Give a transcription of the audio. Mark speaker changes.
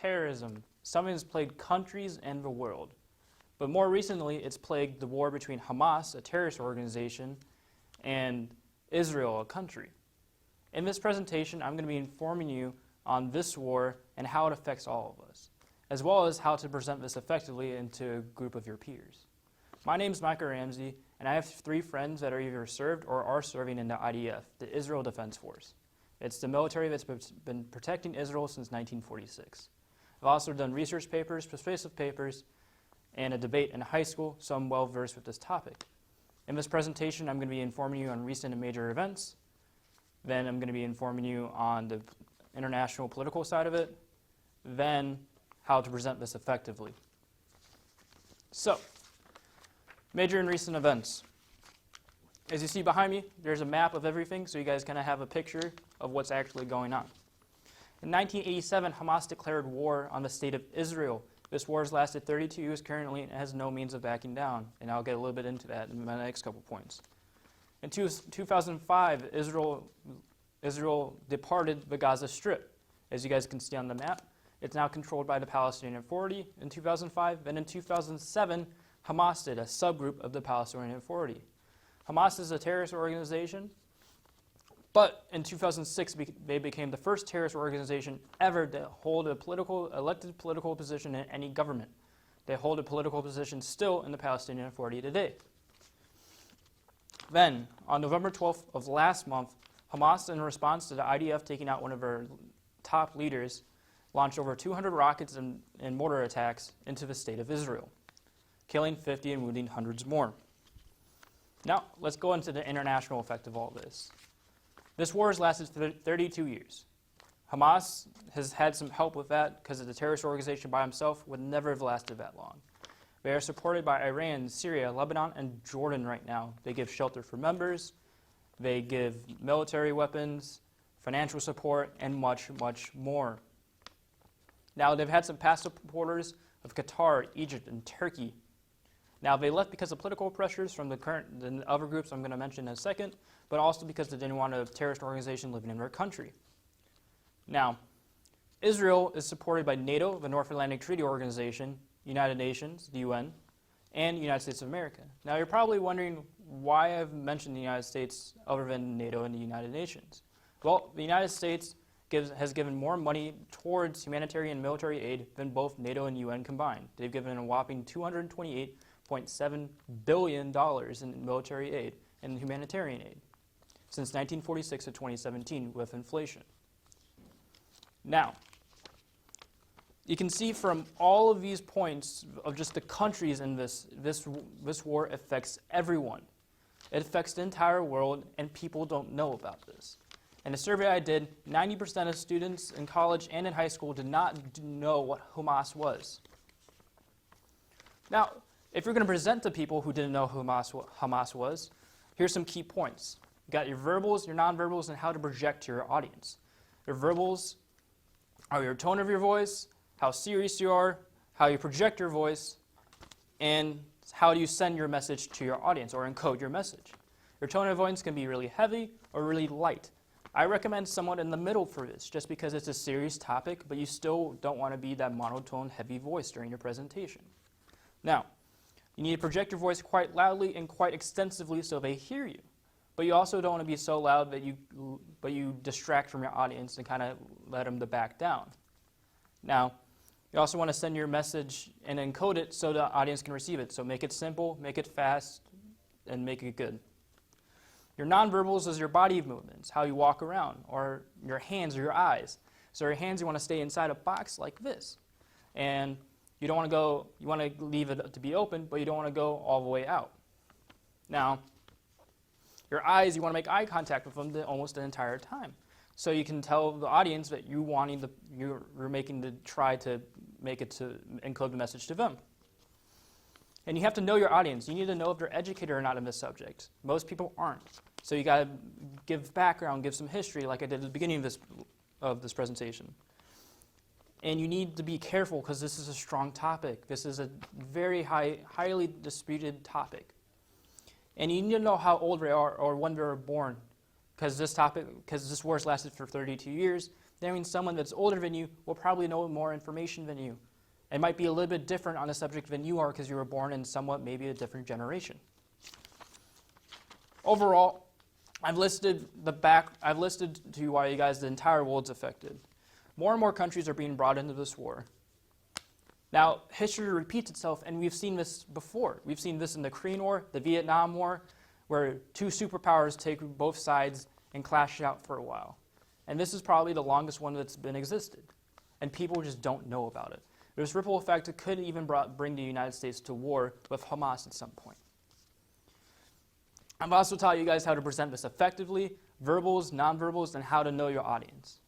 Speaker 1: terrorism, something that's plagued countries and the world. But more recently, it's plagued the war between Hamas, a terrorist organization, and Israel, a country. In this presentation, I'm going to be informing you on this war and how it affects all of us, as well as how to present this effectively into a group of your peers. My name is Micah Ramsey, and I have 3 friends that are either served or are serving in the IDF, the Israel Defense Force. It's the military that's been protecting Israel since 1946. I've also done research papers, persuasive papers, and a debate in high school, so I'm well versed with this topic. In this presentation, I'm going to be informing you on recent and major events. Then I'm going to be informing you on the international political side of it. Then how to present this effectively. So, major and recent events. As you see behind me, there's a map of everything, so you guys kind of have a picture of what's actually going on. In 1987, Hamas declared war on the state of Israel. This war has lasted 32 years currently and has no means of backing down, and I'll get a little bit into that in my next couple points. In 2005, Israel departed the Gaza Strip. As you guys can see on the map, it's now controlled by the Palestinian Authority in 2005. Then in 2007, Hamas did, a subgroup of the Palestinian Authority. Hamas is a terrorist organization, but in 2006, they became the first terrorist organization ever to hold a elected political position in any government. They hold a political position still in the Palestinian Authority today. Then, on November 12th of last month, Hamas, in response to the IDF taking out one of their top leaders, launched over 200 rockets and mortar attacks into the state of Israel, killing 50 and wounding hundreds more. Now, let's go into the international effect of all this. This war has lasted 32 years. Hamas has had some help with that because the terrorist organization by himself would never have lasted that long. They are supported by Iran, Syria, Lebanon, and Jordan right now. They give shelter for members, they give military weapons, financial support, and much, much more. Now, they've had some past supporters of Qatar, Egypt, and Turkey. Now, they left because of political pressures from the other groups I'm going to mention in a second, but also because they didn't want a terrorist organization living in their country. Now, Israel is supported by NATO, the North Atlantic Treaty Organization, United Nations, the UN, and the United States of America. Now, you're probably wondering why I've mentioned the United States other than NATO and the United Nations. Well, the United States has given more money towards humanitarian and military aid than both NATO and UN combined. They've given a whopping $228.7 billion in military aid and humanitarian aid since 1946 to 2017 with inflation. Now, you can see from all of these points of just the countries in this war affects everyone. It affects the entire world, and people don't know about this. In a survey I did, 90% of students in college and in high school did not know what Hamas was. Now, if you're going to present to people who didn't know who Hamas was, here's some key points. You got your verbals, your nonverbals, and how to project to your audience. Your verbals are your tone of your voice, how serious you are, how you project your voice, and how do you send your message to your audience or encode your message. Your tone of voice can be really heavy or really light. I recommend somewhat in the middle for this, just because it's a serious topic, but you still don't want to be that monotone, heavy voice during your presentation. Now, you need to project your voice quite loudly and quite extensively so they hear you. But you also don't want to be so loud that you distract from your audience and kind of let them to back down. Now, you also want to send your message and encode it so the audience can receive it. So make it simple, make it fast, and make it good. Your nonverbals is your body movements, how you walk around, or your hands or your eyes. So your hands, you want to stay inside a box like this. And you don't want to go, you want to leave it to be open, but you don't want to go all the way out. Now, your eyes, you want to make eye contact with them almost the entire time. So you can tell the audience that you're making the try to make it to encode the message to them. And you have to know your audience. You need to know if they're educated or not in this subject. Most people aren't. So you got to give background, give some history, like I did at the beginning of this presentation. And you need to be careful because this is a strong topic. This is a very highly disputed topic. And you need to know how old they are or when they were born. because this war's lasted for 32 years, that means someone that's older than you will probably know more information than you. It might be a little bit different on the subject than you are because you were born in somewhat maybe a different generation. Overall, I've listed to you guys the entire world's affected. More and more countries are being brought into this war. Now, history repeats itself, and we've seen this before. We've seen this in the Korean War, the Vietnam War, where two superpowers take both sides and clash it out for a while. And this is probably the longest one that's been existed, and people just don't know about it. There's ripple effect that could even bring the United States to war with Hamas at some point. I've also taught you guys how to present this effectively, verbals, nonverbals, and how to know your audience.